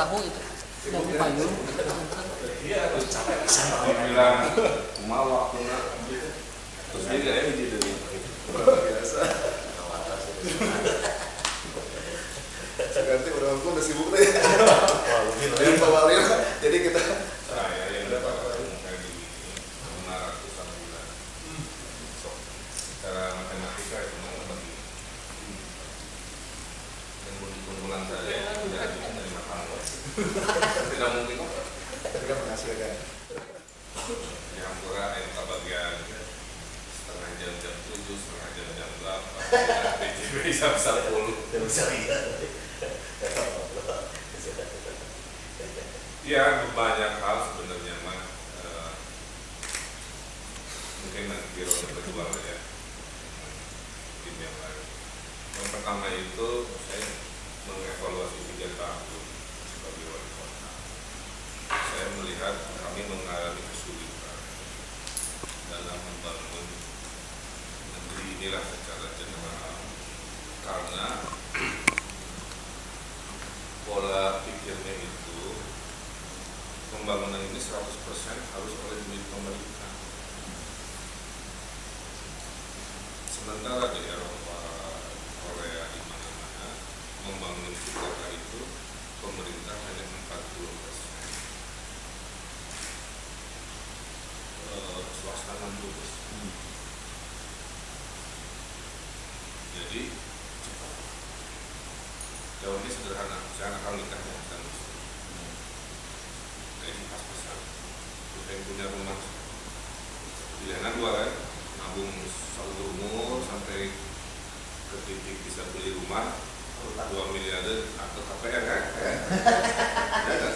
tahu itu. Mau payung. Iya, capek pisan bilang kumaha waktuna. Terus dia gaya hiji deui. Biasa. Ganti orang tua udah sibuk deh. Yang bawalin, jadi kita Saya yang dapat kayak gini, 500-an bulan. So, secara matematika itu mau bagi. Yang mau dikumpulan saja, tidak bisa dari makan. Tidak mungkin kok. kita menghasilkan. Yang kurang yang bagian setengah jam 7, setengah jam 8. PJB jam 10. Yang bisa lihat. Ya, banyak hal sebenarnya mah mungkin nanti di ronde kedua lah ya. Mungkin yang lain. Yang pertama itu saya mengevaluasi 3 tahun sebagai wali kota. Saya melihat kami mengalami kesulitan dalam membangun negeri inilah secara general karena pola pikirnya itu pembangunan ini 100% harus oleh duit pemerintah. Sementara di Eropa, Korea, di mana-mana membangun kota itu pemerintah hanya 40%, swasta 60%. Jadi cepat. Jawabnya sederhana, saya akan nikahnya dan gaji pas-pasan. Kita yang punya rumah pilihannya 2 kan, nabung seumur umur sampai ke titik bisa beli rumah 2 miliar atau KPR kan? Ya kan?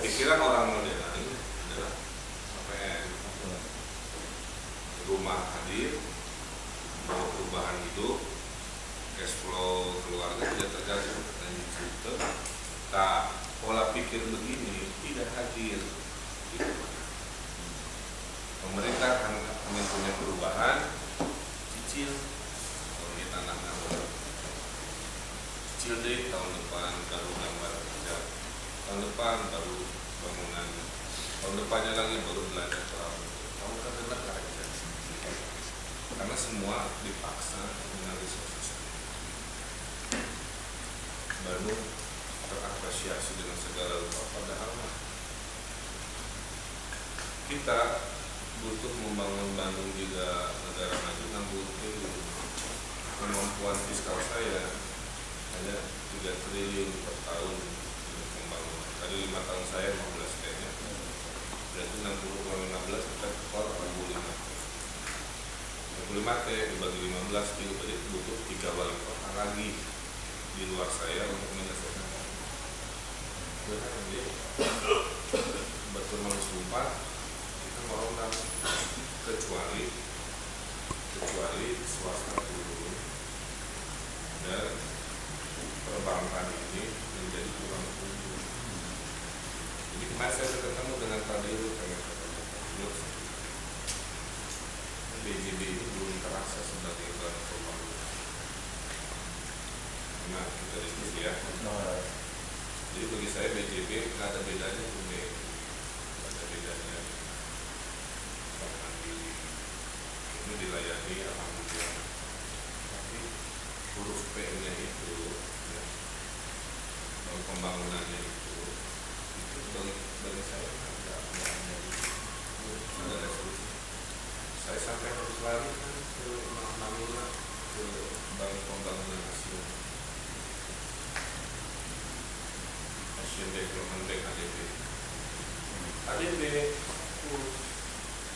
Pikiran orang modern ini adalah KPR. Rumah hadir, mau perubahan hidup, cash flow keluarga tidak terganggu dan gitu. Tak pola pikir begini tidak hadir gitu. Pemerintah kami punya perubahan cicil kalau di tanah cicil deh tahun depan baru gambar kerja, tahun depan baru bangunan, tahun depannya lagi baru belanja tahun kedua kerja karena semua dipaksa dengan resources. Bandung terapresiasi dengan segala rupa, padahal kita butuh membangun Bandung juga negara maju yang butuh kemampuan fiskal saya hanya 3 triliun per tahun untuk pembangunan. Tadi 5 tahun saya 15 kayaknya, berarti 60,15 kita keluar 45 T dibagi 15 kilo, jadi butuh 3 wali kota lagi di luar saya untuk menyelesaikan. Jadi betul sumpah kita meronda kecuali swasta turun dan perbankan ini menjadi kurang tumbuh. Jadi kemarin saya ketemu dengan Pak Dirut, BJB ini belum terasa sebagai bank pembangunan. Nah, kita diskusi ya. Jadi bagi saya BJB nggak ada bedanya tuh, nggak ada bedanya. Ini dilayani alhamdulillah. Tapi huruf P-nya itu, ya, pembangunannya itu bagi saya ada resolusi. Saya sampai harus lari kan ke Manila, ke Bank Pembangunan Asia. Asian Development Bank ADB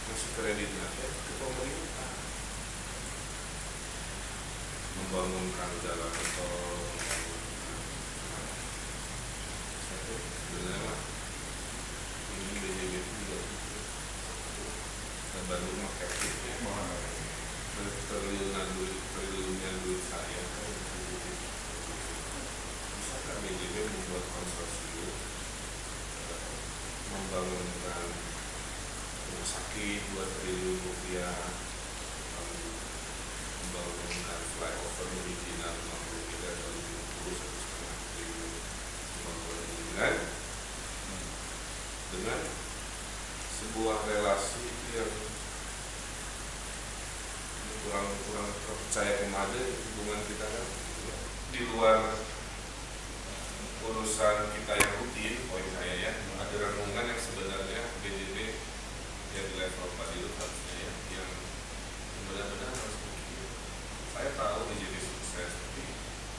masih kreditnya ya ke pemerintah membangunkan jalan tol, sebenarnya ini BJB itu juga dan Bandung efektifnya triliunnya duit saya bisakah BJB membuat konsorsium membangunkan rumah sakit 2 triliun rupiah, membangunkan flyover original 50 miliar tahun 20 1,5 triliun, membangun dengan kurang terpercaya kemana hubungan kita kan di luar urusan kita yang rutin, poin saya ya, ada renungan yang sebenarnya BJB yang di level Pak Dirut harusnya ya, yang benar-benar harus mungkin. Saya tahu BJB sukses, tapi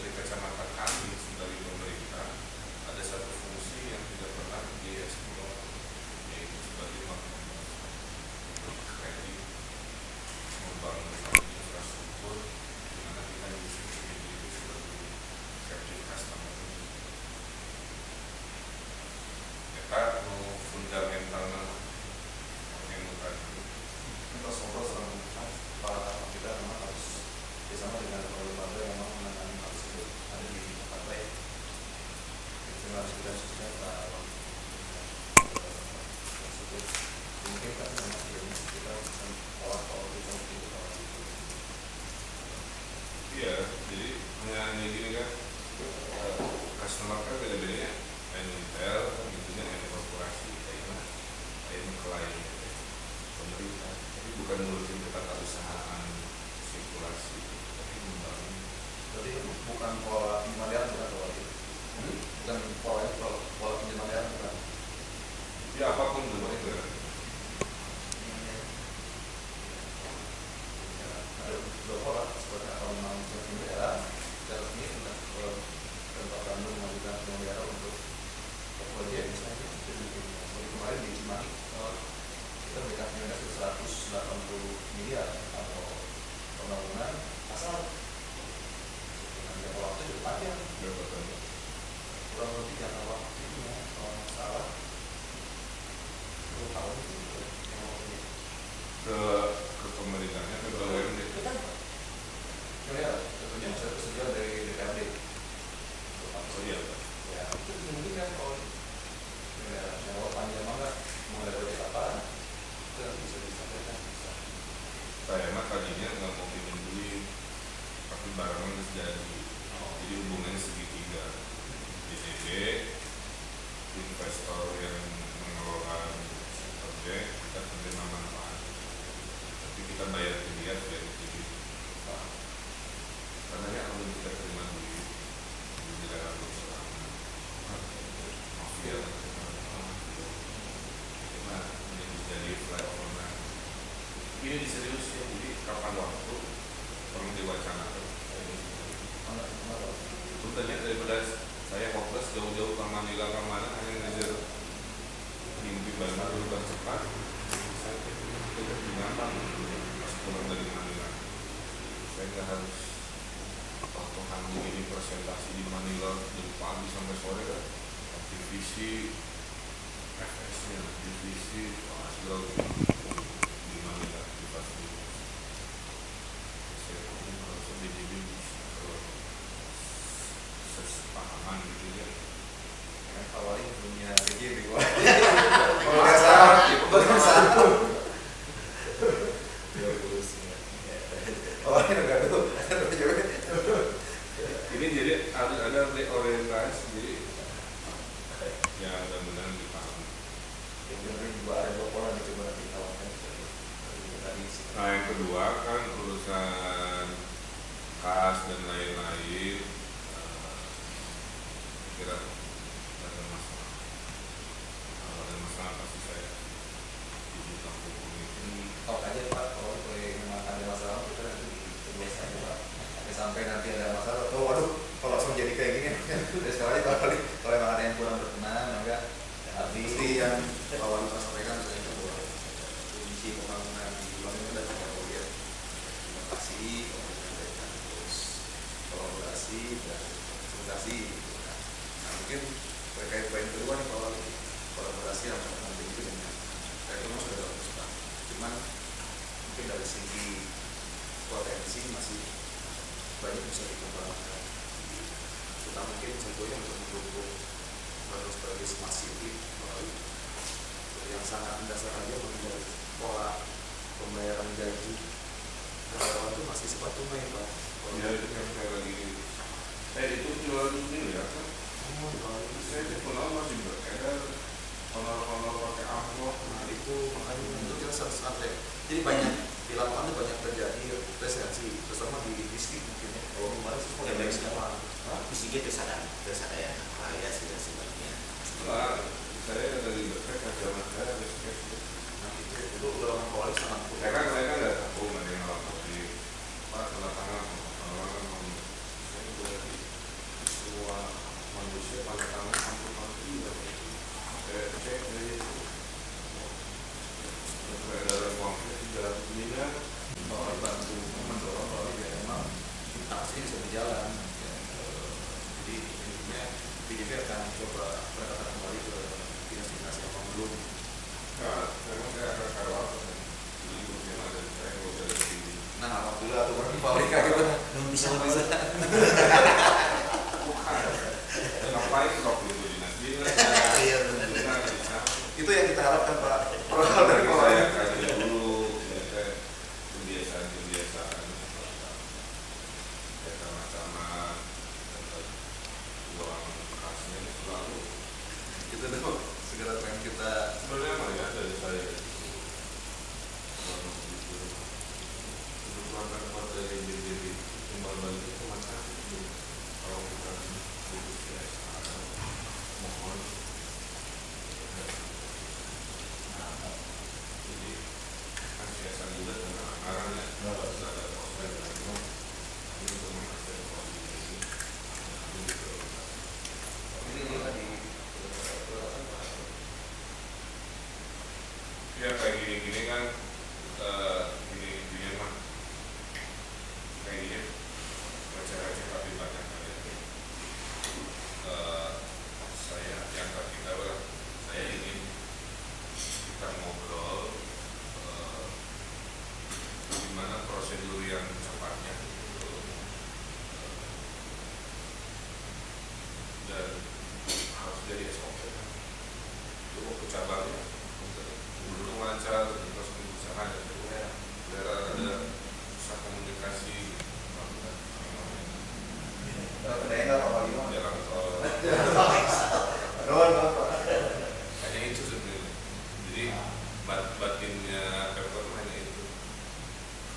dari kacamata kami sebagai pemerintah ada satu fungsi yang tidak pernah dieksplor, yaitu sebagai kredit membangun infrastruktur di mana kita bisa BJB sebagai captive customer. Kita mau fundamental yang bukan Kita ngobrol sama para tamu kita memang harus bersama dengan lembaga yang memang menangani hal tersebut ada di tempat lain. Itu harus kita sesuaikan tersebut. Mungkin kan memang kita bisa pola-pola kita mungkin iya, jadi hanya gini kan, customer kan beda-bedanya, ada retail, gitu kan, ada korporasi, kayaknya klien, pemerintah, tapi bukan ngurusin ketatarusahaan, sirkulasi, tapi membangun. Berarti bukan pola pinjaman bukan pola itu. Bukan pola pinjaman bukan. Ya apapun bentuknya itu kan. Ada dua pola seperti apa memang daerah secara resmi tentang tempat Bandung mengajukan daerah untuk proyek misalnya seperti kemarin di Cimahi kita memberikan penyelenggaraan 180 miliar atau pembangunan asal dengan jangka waktu cukup panjang kurang lebih jangka waktu itu kalau nggak salah 10 tahun itu ke pemerintahnya, ke BUMD. Ya, tentunya bisa persetujuan dari DPRD. Oh iya. Ya, itu dimungkinkan kalau jangka panjang banget mau ada proyek apa, itu nanti bisa disampaikan. Saya mah tadinya nggak mau pinjam duit, tapi barengan harus jadi. Jadi hubungannya segitiga. BJB, investor yang mengelola proyek, kita menerima manfaat. Tapi kita bayar ke dia biar jadi. Karena ya kalau kita terima duit, di dalam selama mafia, nah ini jadi flyover. Ini diserius ya, jadi kapan waktu perlu diwacanakan. Sebetulnya daripada saya fokus jauh-jauh ke Manila kemana hanya ngejar mimpi Bandung dulu kan cepat, saya tidak gampang pas pulang dari Manila. Saya nggak harus toh-tohan begini presentasi di Manila dari pagi sampai sore kan, divisi FS-nya, divisi segala di Manila di fasilitas. Saya harusnya BJB sesepahaman gitu ya. Awalnya punya BJB, awalnya enggak tuh. Ini jadi ada reorientasi, jadi ya mudah-mudahan dipahami. Ada dua pola yang coba ditawarkan tadi. Nah yang kedua kan urusan kas dan lain-lain, kira ada masalah. Kalau ada masalah pasti saya ibu kampung ini. Talk aja Pak, kalau memang ada masalah kita nanti ditulis aja Pak. Sampai nanti ada masalah, oh waduh, kalau langsung jadi kayak gini, dari sekarang aja kalau memang ada yang kurang berkenan, maka seperti yang awal kita sampaikan misalnya bahwa kunci pembangunan di Bandung dan kemudian inovasi, kemudian terus kolaborasi dan konsultasi. Nah mungkin terkait poin kedua nih kalau kolaborasi yang penting itu dengan itu memang sudah bagus Pak. Cuman mungkin dari segi potensi masih banyak bisa dikembangkan. Kita mungkin contohnya untuk mendukung sebagai smart city yang sangat mendasar aja mengenai pola pembayaran gaji karyawan itu masih sifat tunai Pak. Ya itu yang saya lagi. Itu jual dulu ya kan? Saya kenal masih beredar honor-honor pakai amplop. Nah itu makanya itu kita sangat. Jadi banyak di lapangan itu banyak terjadi presiden mungkin terus ada yang kaya sudah sebagian. Nah, saya dari Bespek aja mas saya Bespek. Nah itu udah orang polis sama Saya kan nggak tahu mana yang ngalamin di tanda tangan orang saya udah di semua manusia pada tangan hampir mati lah. Saya cek dari itu peredaran uangnya 300 miliar. bahwa bantu mendorong bahwa ya memang aksi bisa berjalan. Jadi intinya BJB akan coba mendapatkan kembali ke dinas-dinas yang belum. Nah, memang saya akan kawal. Jadi mungkin ada saya nggak usah dari sini. Nah alhamdulillah tuh orang di pabrik kayak gitu. Belum bisa. Bukan. Ngapain kok itu dinas-dinas? Iya, Benar bisa. Itu yang kita harapkan Pak. Perhal dari Saya kemarin. kaji dulu, saya kebiasaan ya sama-sama uang kasnya selalu. Itu tuh segala pengen kita. Sebenarnya emang ya dari saya kebutuhan kuat dari BJB timbal balik itu macam itu. Kalau kita butuh CSR, mohon. Jadi kan CSR juga dengan anggaran ya, harus ada proses dan itu untuk menghasilkan posisi Ini tadi. ya kayak gini-gini kan gini mah kayak gini baca-baca tapi banyak kali saya yang kita saya ingin kita ngobrol gimana prosedur yang cepatnya gitu. Dan harus jadi SOP kan. Itu ke cabangnya dulu lancar terus berusaha dan biar ada usaha komunikasi Kedai nggak apa-apa gitu. jalan tol Doang apa? hanya itu sebenarnya. Jadi batinnya Pemkot hanya itu.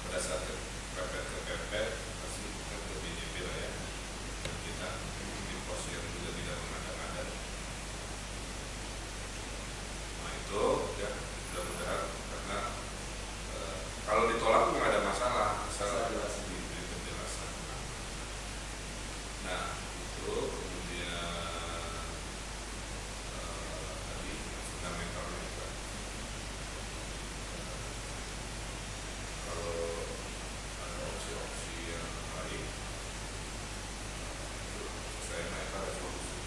Pada saat pepet ke pepet pasti ke BJB lah ya. Dan kita di pos yang juga tidak mengada-ngada. Nah itu ya mudah-mudahan karena kalau ditolak nggak ada masalah asal di penjelasan. Nah itu kemudian tadi fundamentalnya kan kalau ada opsi-opsi yang lain itu saya naik ada solusi.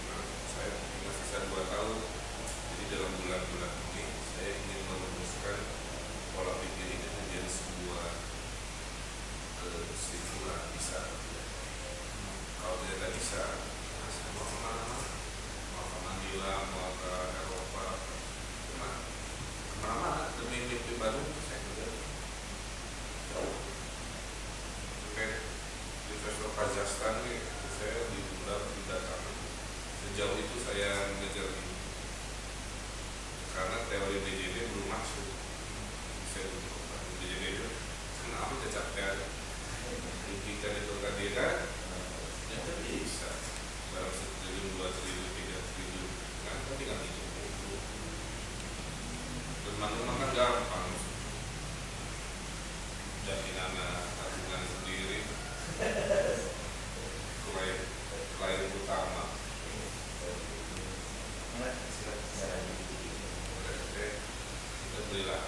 Nah, saya tinggal sisa 2 tahun, jadi dalam bulan-bulan ini saya ingin merumuskan pola pikir ini menjadi sebuah kesimpulan bisa. Kalau tidak bisa, saya mau kemana-mana, mau ke Mandila, mau ke Eropa, kemana-mana demi mimpi baru saya kerja. Oke, investor Kazakhstan nih, saya diundang didatangi. Sejauh itu saya mengejar ini karena teori BJB belum masuk. Saya butuh BJB itu kenapa kecapean impikan itu tadi kan ya kan bisa dalam 1 triliun 2 triliun 3 triliun kan tinggal itu teman-teman kan gampang jaminan tabungan sendiri klien utama. Kita belilah